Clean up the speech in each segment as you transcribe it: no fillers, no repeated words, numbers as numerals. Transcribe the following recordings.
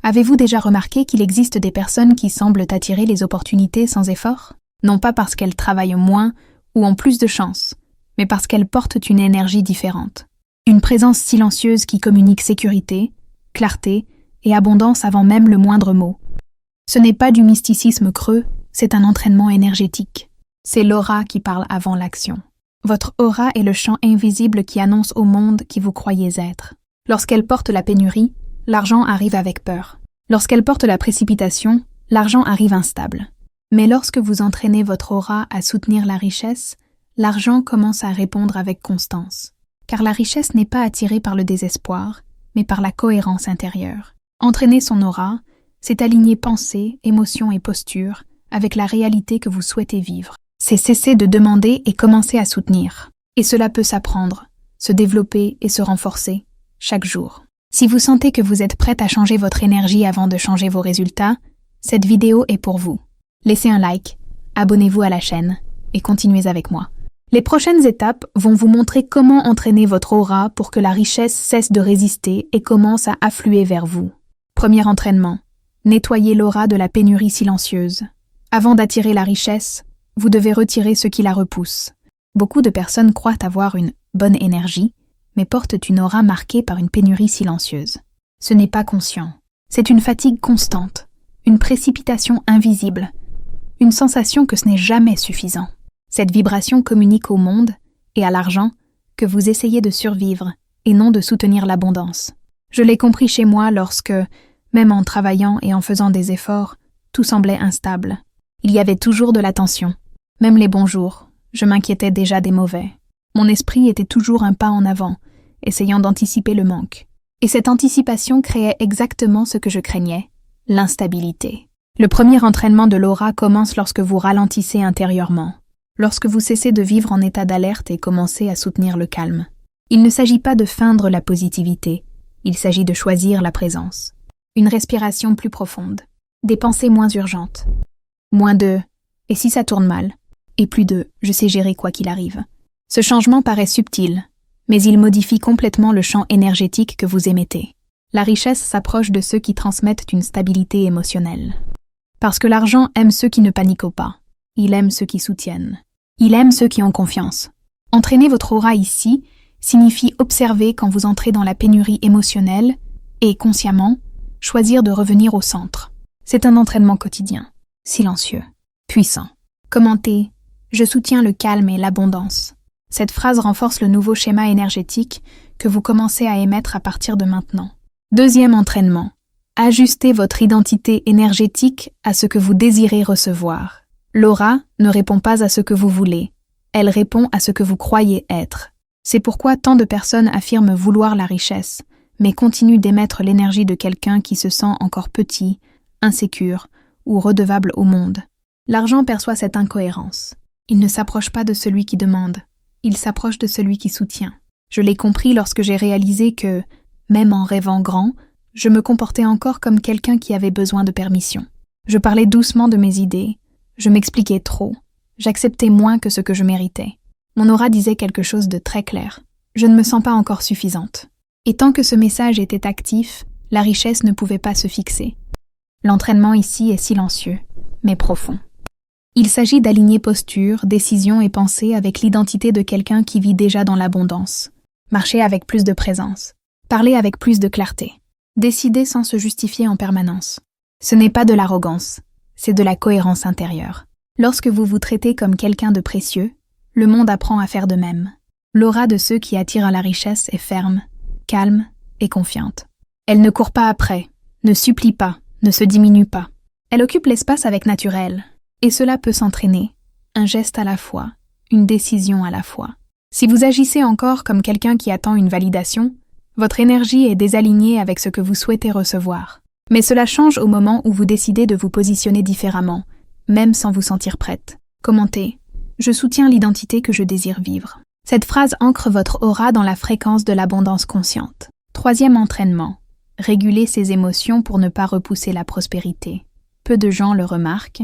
Avez-vous déjà remarqué qu'il existe des personnes qui semblent attirer les opportunités sans effort? Non pas parce qu'elles travaillent moins ou ont plus de chance, mais parce qu'elles portent une énergie différente. Une présence silencieuse qui communique sécurité, clarté et abondance avant même le moindre mot. Ce n'est pas du mysticisme creux, c'est un entraînement énergétique. C'est l'aura qui parle avant l'action. Votre aura est le champ invisible qui annonce au monde qui vous croyez être. Lorsqu'elle porte la pénurie, l'argent arrive avec peur. Lorsqu'elle porte la précipitation, l'argent arrive instable. Mais lorsque vous entraînez votre aura à soutenir la richesse, l'argent commence à répondre avec constance. Car la richesse n'est pas attirée par le désespoir, mais par la cohérence intérieure. Entraîner son aura, c'est aligner pensée, émotion et posture avec la réalité que vous souhaitez vivre. C'est cesser de demander et commencer à soutenir. Et cela peut s'apprendre, se développer et se renforcer, chaque jour. Si vous sentez que vous êtes prête à changer votre énergie avant de changer vos résultats, cette vidéo est pour vous. Laissez un like, abonnez-vous à la chaîne et continuez avec moi. Les prochaines étapes vont vous montrer comment entraîner votre aura pour que la richesse cesse de résister et commence à affluer vers vous. Premier entraînement. Nettoyez l'aura de la pénurie silencieuse. Avant d'attirer la richesse, vous devez retirer ce qui la repousse. Beaucoup de personnes croient avoir une bonne énergie, mais portent une aura marquée par une pénurie silencieuse. Ce n'est pas conscient. C'est une fatigue constante, une précipitation invisible, une sensation que ce n'est jamais suffisant. Cette vibration communique au monde et à l'argent que vous essayez de survivre et non de soutenir l'abondance. Je l'ai compris chez moi lorsque, même en travaillant et en faisant des efforts, tout semblait instable. Il y avait toujours de la tension. Même les bons jours, je m'inquiétais déjà des mauvais. Mon esprit était toujours un pas en avant, essayant d'anticiper le manque. Et cette anticipation créait exactement ce que je craignais, l'instabilité. Le premier entraînement de l'aura commence lorsque vous ralentissez intérieurement, lorsque vous cessez de vivre en état d'alerte et commencez à soutenir le calme. Il ne s'agit pas de feindre la positivité, il s'agit de choisir la présence. Une respiration plus profonde, des pensées moins urgentes, moins de « et si ça tourne mal ?» et plus de « je sais gérer quoi qu'il arrive ». Ce changement paraît subtil, mais il modifie complètement le champ énergétique que vous émettez. La richesse s'approche de ceux qui transmettent une stabilité émotionnelle. Parce que l'argent aime ceux qui ne paniquent pas. Il aime ceux qui soutiennent. Il aime ceux qui ont confiance. Entraîner votre aura ici signifie observer quand vous entrez dans la pénurie émotionnelle et, consciemment, choisir de revenir au centre. C'est un entraînement quotidien, silencieux, puissant. Commentez « Je soutiens le calme et l'abondance ». Cette phrase renforce le nouveau schéma énergétique que vous commencez à émettre à partir de maintenant. Deuxième entraînement. Ajustez votre identité énergétique à ce que vous désirez recevoir. L'aura ne répond pas à ce que vous voulez. Elle répond à ce que vous croyez être. C'est pourquoi tant de personnes affirment vouloir la richesse, mais continuent d'émettre l'énergie de quelqu'un qui se sent encore petit, insécure ou redevable au monde. L'argent perçoit cette incohérence. Il ne s'approche pas de celui qui demande. Il s'approche de celui qui soutient. Je l'ai compris lorsque j'ai réalisé que, même en rêvant grand, je me comportais encore comme quelqu'un qui avait besoin de permission. Je parlais doucement de mes idées, je m'expliquais trop, j'acceptais moins que ce que je méritais. Mon aura disait quelque chose de très clair. Je ne me sens pas encore suffisante. Et tant que ce message était actif, la richesse ne pouvait pas se fixer. L'entraînement ici est silencieux, mais profond. Il s'agit d'aligner posture, décision et pensée avec l'identité de quelqu'un qui vit déjà dans l'abondance. Marcher avec plus de présence. Parler avec plus de clarté. Décider sans se justifier en permanence. Ce n'est pas de l'arrogance, c'est de la cohérence intérieure. Lorsque vous vous traitez comme quelqu'un de précieux, le monde apprend à faire de même. L'aura de ceux qui attirent à la richesse est ferme, calme et confiante. Elle ne court pas après, ne supplie pas, ne se diminue pas. Elle occupe l'espace avec naturel. Et cela peut s'entraîner, un geste à la fois, une décision à la fois. Si vous agissez encore comme quelqu'un qui attend une validation, votre énergie est désalignée avec ce que vous souhaitez recevoir. Mais cela change au moment où vous décidez de vous positionner différemment, même sans vous sentir prête. Commentez « Je soutiens l'identité que je désire vivre ». Cette phrase ancre votre aura dans la fréquence de l'abondance consciente. Troisième entraînement. Réguler ses émotions pour ne pas repousser la prospérité. Peu de gens le remarquent,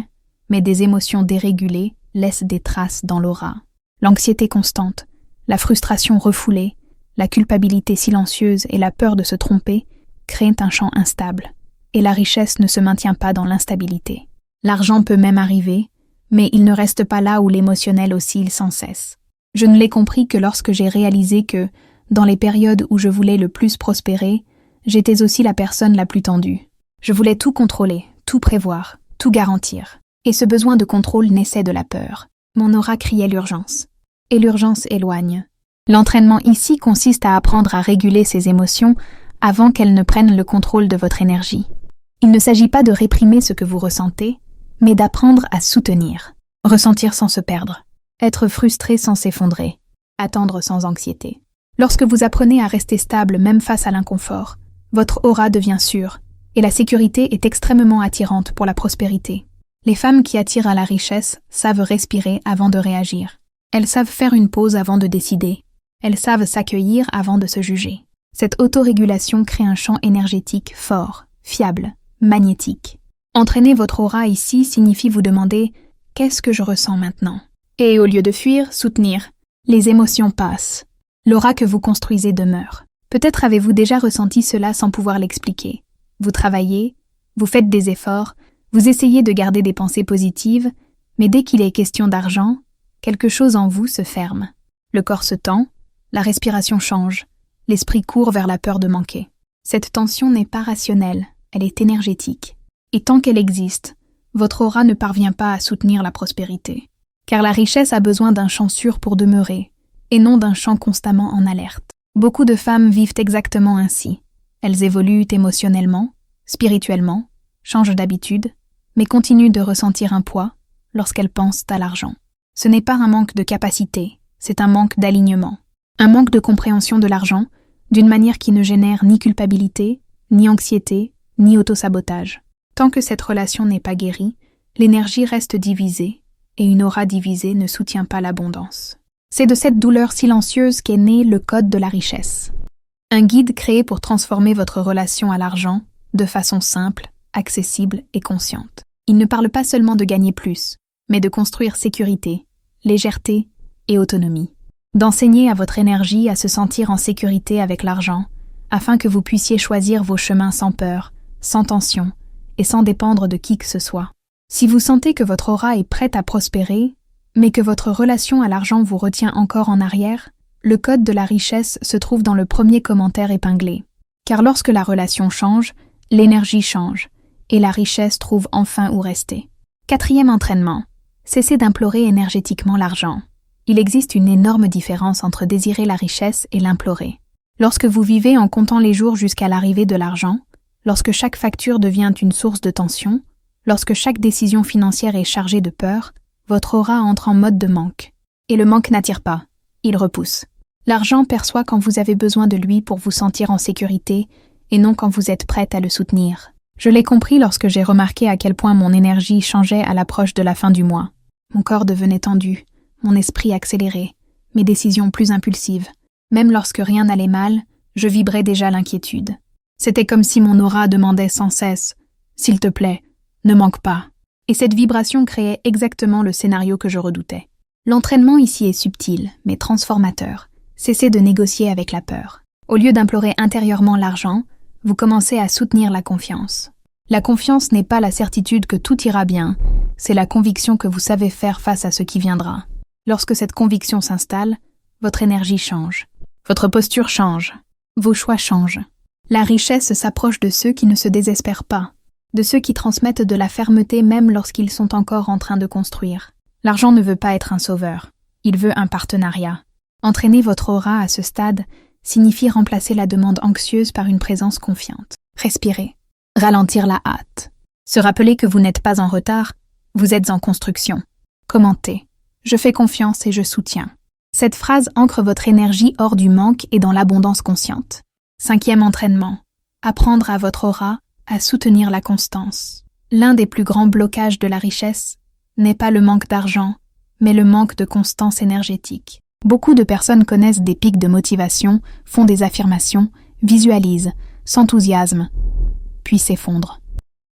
mais des émotions dérégulées laissent des traces dans l'aura. L'anxiété constante, la frustration refoulée, la culpabilité silencieuse et la peur de se tromper créent un champ instable, et la richesse ne se maintient pas dans l'instabilité. L'argent peut même arriver, mais il ne reste pas là où l'émotionnel oscille sans cesse. Je ne l'ai compris que lorsque j'ai réalisé que, dans les périodes où je voulais le plus prospérer, j'étais aussi la personne la plus tendue. Je voulais tout contrôler, tout prévoir, tout garantir. Et ce besoin de contrôle naissait de la peur. Mon aura criait l'urgence. Et l'urgence éloigne. L'entraînement ici consiste à apprendre à réguler ses émotions avant qu'elles ne prennent le contrôle de votre énergie. Il ne s'agit pas de réprimer ce que vous ressentez, mais d'apprendre à soutenir. Ressentir sans se perdre. Être frustré sans s'effondrer. Attendre sans anxiété. Lorsque vous apprenez à rester stable même face à l'inconfort, votre aura devient sûre, et la sécurité est extrêmement attirante pour la prospérité. Les femmes qui attirent à la richesse savent respirer avant de réagir. Elles savent faire une pause avant de décider. Elles savent s'accueillir avant de se juger. Cette autorégulation crée un champ énergétique fort, fiable, magnétique. Entraîner votre aura ici signifie vous demander « Qu'est-ce que je ressens maintenant ?» Et au lieu de fuir, soutenir. Les émotions passent. L'aura que vous construisez demeure. Peut-être avez-vous déjà ressenti cela sans pouvoir l'expliquer. Vous travaillez, vous faites des efforts, vous essayez de garder des pensées positives, mais dès qu'il est question d'argent, quelque chose en vous se ferme. Le corps se tend, la respiration change, l'esprit court vers la peur de manquer. Cette tension n'est pas rationnelle, elle est énergétique. Et tant qu'elle existe, votre aura ne parvient pas à soutenir la prospérité. Car la richesse a besoin d'un champ sûr pour demeurer, et non d'un champ constamment en alerte. Beaucoup de femmes vivent exactement ainsi. Elles évoluent émotionnellement, spirituellement, changent d'habitude, mais continuent de ressentir un poids lorsqu'elles pensent à l'argent. Ce n'est pas un manque de capacité, c'est un manque d'alignement. Un manque de compréhension de l'argent, d'une manière qui ne génère ni culpabilité, ni anxiété, ni autosabotage. Tant que cette relation n'est pas guérie, l'énergie reste divisée, et une aura divisée ne soutient pas l'abondance. C'est de cette douleur silencieuse qu'est né le code de la richesse. Un guide créé pour transformer votre relation à l'argent de façon simple, accessible et consciente. Il ne parle pas seulement de gagner plus, mais de construire sécurité, légèreté et autonomie. D'enseigner à votre énergie à se sentir en sécurité avec l'argent, afin que vous puissiez choisir vos chemins sans peur, sans tension et sans dépendre de qui que ce soit. Si vous sentez que votre aura est prête à prospérer, mais que votre relation à l'argent vous retient encore en arrière, le code de la richesse se trouve dans le premier commentaire épinglé. Car lorsque la relation change, l'énergie change, et la richesse trouve enfin où rester. 4e entraînement. Cessez d'implorer énergétiquement l'argent. Il existe une énorme différence entre désirer la richesse et l'implorer. Lorsque vous vivez en comptant les jours jusqu'à l'arrivée de l'argent, lorsque chaque facture devient une source de tension, lorsque chaque décision financière est chargée de peur, votre aura entre en mode de manque. Et le manque n'attire pas, il repousse. L'argent perçoit quand vous avez besoin de lui pour vous sentir en sécurité et non quand vous êtes prête à le soutenir. Je l'ai compris lorsque j'ai remarqué à quel point mon énergie changeait à l'approche de la fin du mois. Mon corps devenait tendu, mon esprit accéléré, mes décisions plus impulsives. Même lorsque rien n'allait mal, je vibrais déjà l'inquiétude. C'était comme si mon aura demandait sans cesse « S'il te plaît, ne manque pas ». Et cette vibration créait exactement le scénario que je redoutais. L'entraînement ici est subtil, mais transformateur. Cessez de négocier avec la peur. Au lieu d'implorer intérieurement l'argent, vous commencez à soutenir la confiance. La confiance n'est pas la certitude que tout ira bien, c'est la conviction que vous savez faire face à ce qui viendra. Lorsque cette conviction s'installe, votre énergie change. Votre posture change. Vos choix changent. La richesse s'approche de ceux qui ne se désespèrent pas, de ceux qui transmettent de la fermeté même lorsqu'ils sont encore en train de construire. L'argent ne veut pas être un sauveur, il veut un partenariat. Entraîner votre aura à ce stade signifie remplacer la demande anxieuse par une présence confiante. Respirer, ralentir la hâte, se rappeler que vous n'êtes pas en retard, vous êtes en construction. Commenter, je fais confiance et je soutiens. Cette phrase ancre votre énergie hors du manque et dans l'abondance consciente. 5e entraînement, apprendre à votre aura à soutenir la constance. L'un des plus grands blocages de la richesse n'est pas le manque d'argent, mais le manque de constance énergétique. Beaucoup de personnes connaissent des pics de motivation, font des affirmations, visualisent, s'enthousiasment, puis s'effondrent.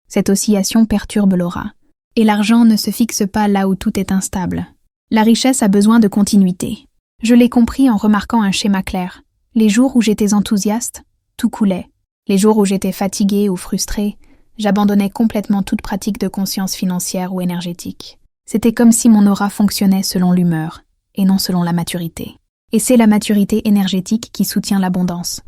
Cette oscillation perturbe l'aura. Et l'argent ne se fixe pas là où tout est instable. La richesse a besoin de continuité. Je l'ai compris en remarquant un schéma clair. Les jours où j'étais enthousiaste, tout coulait. Les jours où j'étais fatiguée ou frustrée, J'abandonnais complètement toute pratique de conscience financière ou énergétique. C'était comme si mon aura fonctionnait selon l'humeur, et non selon la maturité. Et c'est la maturité énergétique qui soutient l'abondance.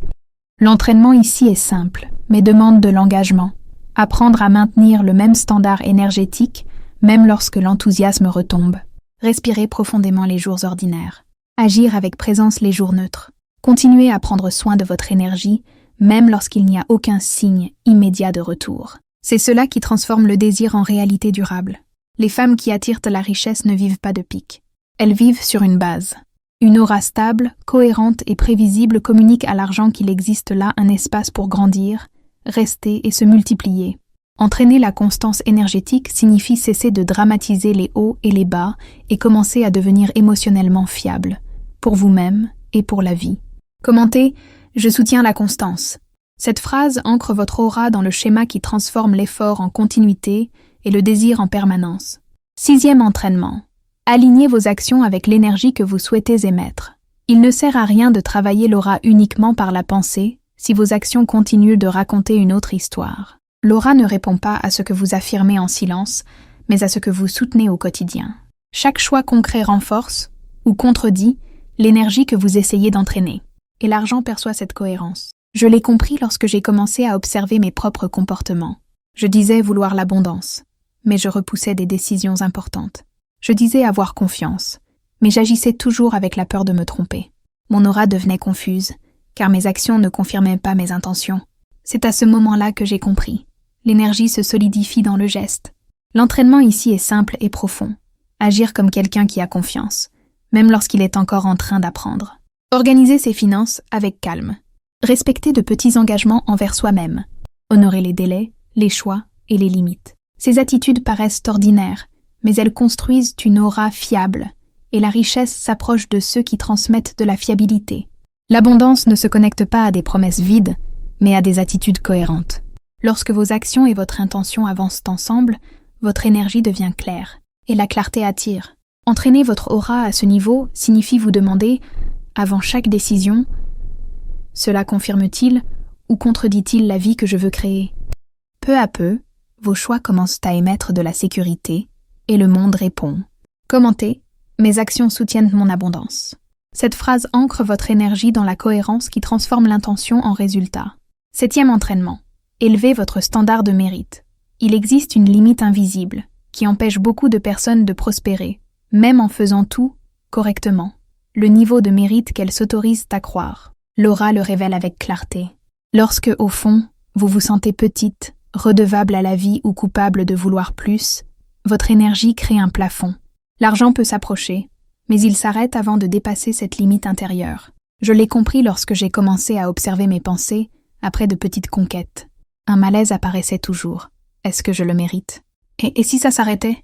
L'entraînement ici est simple, mais demande de l'engagement. Apprendre à maintenir le même standard énergétique, même lorsque l'enthousiasme retombe. Respirer profondément les jours ordinaires. Agir avec présence les jours neutres. Continuez à prendre soin de votre énergie, même lorsqu'il n'y a aucun signe immédiat de retour. C'est cela qui transforme le désir en réalité durable. Les femmes qui attirent la richesse ne vivent pas de pic. Elles vivent sur une base. Une aura stable, cohérente et prévisible communique à l'argent qu'il existe là un espace pour grandir, rester et se multiplier. Entraîner la constance énergétique signifie cesser de dramatiser les hauts et les bas et commencer à devenir émotionnellement fiable, pour vous-même et pour la vie. Commentez « Je soutiens la constance ». Cette phrase ancre votre aura dans le schéma qui transforme l'effort en continuité et le désir en permanence. 6e entraînement. Alignez vos actions avec l'énergie que vous souhaitez émettre. Il ne sert à rien de travailler l'aura uniquement par la pensée si vos actions continuent de raconter une autre histoire. L'aura ne répond pas à ce que vous affirmez en silence, mais à ce que vous soutenez au quotidien. Chaque choix concret renforce, ou contredit, l'énergie que vous essayez d'entraîner. Et l'argent perçoit cette cohérence. Je l'ai compris lorsque j'ai commencé à observer mes propres comportements. Je disais vouloir l'abondance, mais je repoussais des décisions importantes. Je disais avoir confiance, mais j'agissais toujours avec la peur de me tromper. Mon aura devenait confuse, car mes actions ne confirmaient pas mes intentions. C'est à ce moment-là que j'ai compris. L'énergie se solidifie dans le geste. L'entraînement ici est simple et profond. Agir comme quelqu'un qui a confiance, même lorsqu'il est encore en train d'apprendre. Organiser ses finances avec calme. Respecter de petits engagements envers soi-même. Honorer les délais, les choix et les limites. Ces attitudes paraissent ordinaires, mais elles construisent une aura fiable, et la richesse s'approche de ceux qui transmettent de la fiabilité. L'abondance ne se connecte pas à des promesses vides, mais à des attitudes cohérentes. Lorsque vos actions et votre intention avancent ensemble, votre énergie devient claire, et la clarté attire. Entraîner votre aura à ce niveau signifie vous demander, avant chaque décision, cela confirme-t-il ou contredit-il la vie que je veux créer? Peu à peu, vos choix commencent à émettre de la sécurité, et le monde répond. Commentez, mes actions soutiennent mon abondance. Cette phrase ancre votre énergie dans la cohérence qui transforme l'intention en résultat. 7e entraînement. Élevez votre standard de mérite. Il existe une limite invisible qui empêche beaucoup de personnes de prospérer, même en faisant tout correctement. Le niveau de mérite qu'elles s'autorisent à croire. L'aura le révèle avec clarté. Lorsque, au fond, vous vous sentez petite, redevable à la vie ou coupable de vouloir plus, votre énergie crée un plafond. L'argent peut s'approcher, mais il s'arrête avant de dépasser cette limite intérieure. Je l'ai compris lorsque j'ai commencé à observer mes pensées après de petites conquêtes. Un malaise apparaissait toujours. Est-ce que je le mérite? Et si ça s'arrêtait?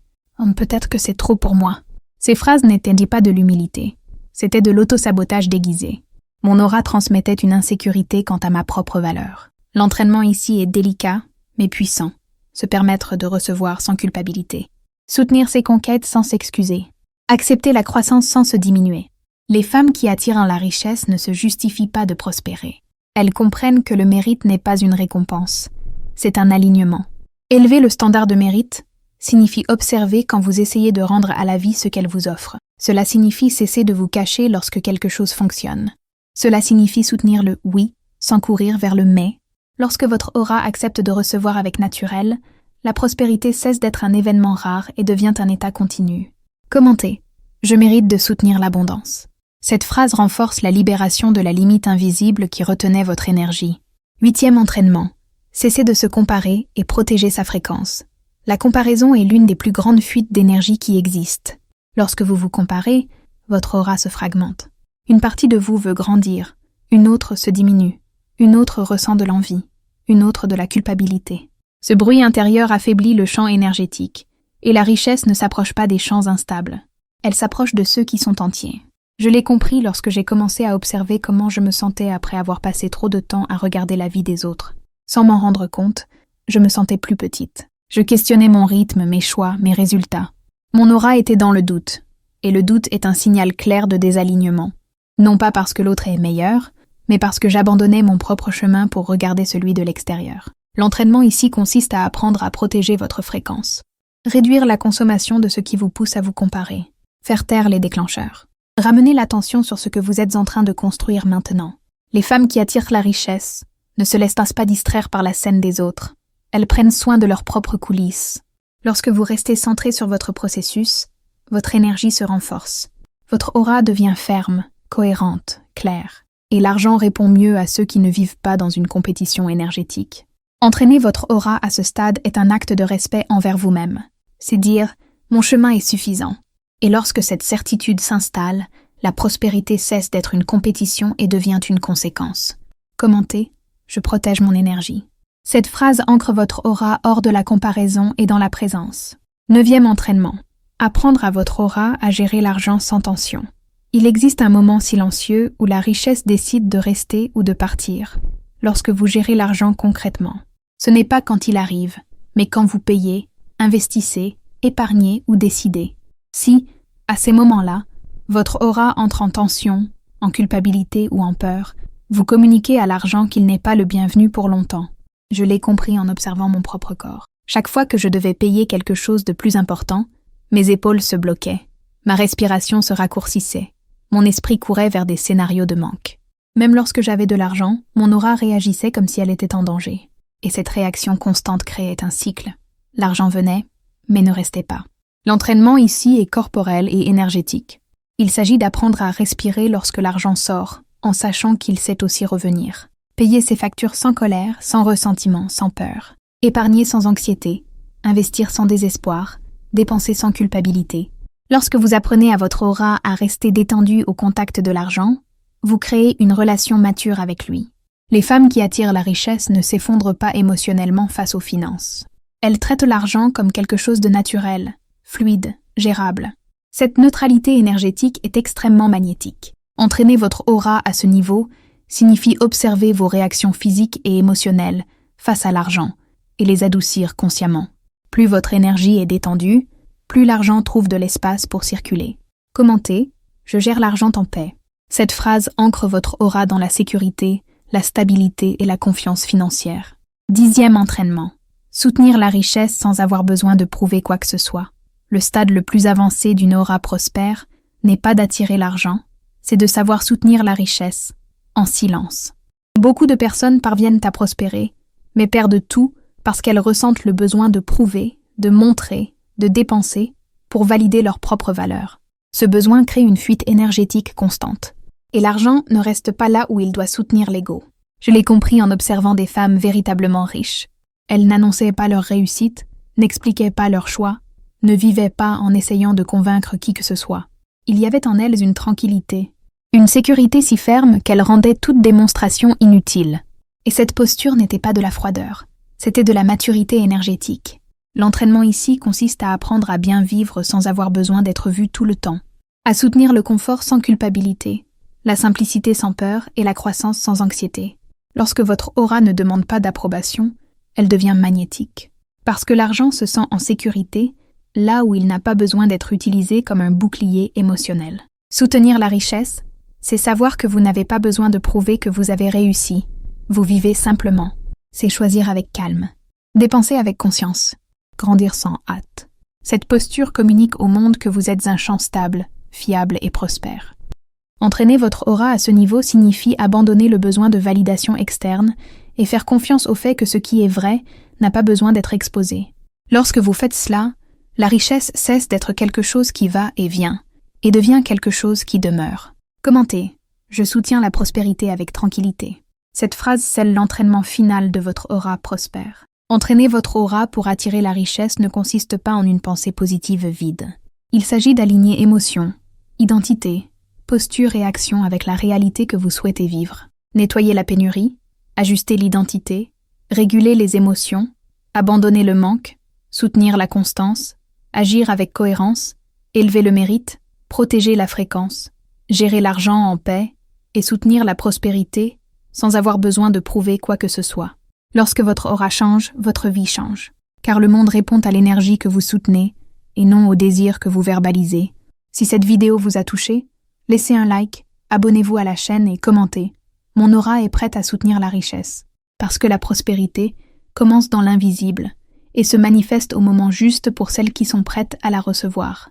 Peut-être que c'est trop pour moi. Ces phrases n'étaient pas de l'humilité. C'était de l'autosabotage déguisé. Mon aura transmettait une insécurité quant à ma propre valeur. L'entraînement ici est délicat, mais puissant. Se permettre de recevoir sans culpabilité. Soutenir ses conquêtes sans s'excuser. Accepter la croissance sans se diminuer. Les femmes qui attirent la richesse ne se justifient pas de prospérer. Elles comprennent que le mérite n'est pas une récompense. C'est un alignement. Élever le standard de mérite signifie observer quand vous essayez de rendre à la vie ce qu'elle vous offre. Cela signifie cesser de vous cacher lorsque quelque chose fonctionne. Cela signifie soutenir le « oui » sans courir vers le « mais ». Lorsque votre aura accepte de recevoir avec naturel, la prospérité cesse d'être un événement rare et devient un état continu. Commentez. Je mérite de soutenir l'abondance. Cette phrase renforce la libération de la limite invisible qui retenait votre énergie. 8e entraînement. Cessez de se comparer et protégez sa fréquence. La comparaison est l'une des plus grandes fuites d'énergie qui existent. Lorsque vous vous comparez, votre aura se fragmente. Une partie de vous veut grandir, une autre se diminue, une autre ressent de l'envie, une autre de la culpabilité. Ce bruit intérieur affaiblit le champ énergétique, et la richesse ne s'approche pas des champs instables. Elle s'approche de ceux qui sont entiers. Je l'ai compris lorsque j'ai commencé à observer comment je me sentais après avoir passé trop de temps à regarder la vie des autres. Sans m'en rendre compte, je me sentais plus petite. Je questionnais mon rythme, mes choix, mes résultats. Mon aura était dans le doute, et le doute est un signal clair de désalignement. Non pas parce que l'autre est meilleur, mais parce que j'abandonnais mon propre chemin pour regarder celui de l'extérieur. L'entraînement ici consiste à apprendre à protéger votre fréquence. Réduire la consommation de ce qui vous pousse à vous comparer. Faire taire les déclencheurs. Ramener l'attention sur ce que vous êtes en train de construire maintenant. Les femmes qui attirent la richesse ne se laissent pas distraire par la scène des autres. Elles prennent soin de leurs propres coulisses. Lorsque vous restez centré sur votre processus, votre énergie se renforce. Votre aura devient ferme, cohérente, claire. Et l'argent répond mieux à ceux qui ne vivent pas dans une compétition énergétique. Entraîner votre aura à ce stade est un acte de respect envers vous-même. C'est dire « mon chemin est suffisant ». Et lorsque cette certitude s'installe, la prospérité cesse d'être une compétition et devient une conséquence. Commentez « je protège mon énergie ». Cette phrase ancre votre aura hors de la comparaison et dans la présence. 9e entraînement. Apprendre à votre aura à gérer l'argent sans tension. Il existe un moment silencieux où la richesse décide de rester ou de partir, lorsque vous gérez l'argent concrètement. Ce n'est pas quand il arrive, mais quand vous payez, investissez, épargnez ou décidez. Si, à ces moments-là, votre aura entre en tension, en culpabilité ou en peur, vous communiquez à l'argent qu'il n'est pas le bienvenu pour longtemps. Je l'ai compris en observant mon propre corps. Chaque fois que je devais payer quelque chose de plus important, mes épaules se bloquaient, ma respiration se raccourcissait, mon esprit courait vers des scénarios de manque. Même lorsque j'avais de l'argent, mon aura réagissait comme si elle était en danger. Et cette réaction constante créait un cycle. L'argent venait, mais ne restait pas. L'entraînement ici est corporel et énergétique. Il s'agit d'apprendre à respirer lorsque l'argent sort, en sachant qu'il sait aussi revenir. Payer ses factures sans colère, sans ressentiment, sans peur. Épargner sans anxiété. Investir sans désespoir. Dépenser sans culpabilité. Lorsque vous apprenez à votre aura à rester détendu au contact de l'argent, vous créez une relation mature avec lui. Les femmes qui attirent la richesse ne s'effondrent pas émotionnellement face aux finances. Elles traitent l'argent comme quelque chose de naturel, fluide, gérable. Cette neutralité énergétique est extrêmement magnétique. Entraîner votre aura à ce niveau signifie observer vos réactions physiques et émotionnelles face à l'argent et les adoucir consciemment. Plus votre énergie est détendue, plus l'argent trouve de l'espace pour circuler. Commentez « je gère l'argent en paix ». Cette phrase ancre votre aura dans la sécurité, la stabilité et la confiance financière. 10e entraînement. Soutenir la richesse sans avoir besoin de prouver quoi que ce soit. Le stade le plus avancé d'une aura prospère n'est pas d'attirer l'argent, c'est de savoir soutenir la richesse, en silence. Beaucoup de personnes parviennent à prospérer, mais perdent tout parce qu'elles ressentent le besoin de prouver, de montrer, de dépenser pour valider leur propre valeur. Ce besoin crée une fuite énergétique constante. Et l'argent ne reste pas là où il doit soutenir l'ego. Je l'ai compris en observant des femmes véritablement riches. Elles n'annonçaient pas leur réussite, n'expliquaient pas leur choix, ne vivaient pas en essayant de convaincre qui que ce soit. Il y avait en elles une tranquillité, une sécurité si ferme qu'elle rendait toute démonstration inutile. Et cette posture n'était pas de la froideur, c'était de la maturité énergétique. L'entraînement ici consiste à apprendre à bien vivre sans avoir besoin d'être vu tout le temps, à soutenir le confort sans culpabilité, la simplicité sans peur et la croissance sans anxiété. Lorsque votre aura ne demande pas d'approbation, elle devient magnétique. Parce que l'argent se sent en sécurité, là où il n'a pas besoin d'être utilisé comme un bouclier émotionnel. Soutenir la richesse, c'est savoir que vous n'avez pas besoin de prouver que vous avez réussi. Vous vivez simplement. C'est choisir avec calme. Dépenser avec conscience. Grandir sans hâte. Cette posture communique au monde que vous êtes un champ stable, fiable et prospère. Entraîner votre aura à ce niveau signifie abandonner le besoin de validation externe et faire confiance au fait que ce qui est vrai n'a pas besoin d'être exposé. Lorsque vous faites cela, la richesse cesse d'être quelque chose qui va et vient, et devient quelque chose qui demeure. Commentez « Je soutiens la prospérité avec tranquillité ». Cette phrase scelle l'entraînement final de votre aura prospère. Entraîner votre aura pour attirer la richesse ne consiste pas en une pensée positive vide. Il s'agit d'aligner émotion, identité, posture et action avec la réalité que vous souhaitez vivre. Nettoyer la pénurie, ajuster l'identité, réguler les émotions, abandonner le manque, soutenir la constance, agir avec cohérence, élever le mérite, protéger la fréquence, gérer l'argent en paix et soutenir la prospérité sans avoir besoin de prouver quoi que ce soit. Lorsque votre aura change, votre vie change, car le monde répond à l'énergie que vous soutenez et non au désir que vous verbalisez. Si cette vidéo vous a touché, laissez un like, abonnez-vous à la chaîne et commentez. Mon aura est prête à soutenir la richesse, parce que la prospérité commence dans l'invisible et se manifeste au moment juste pour celles qui sont prêtes à la recevoir.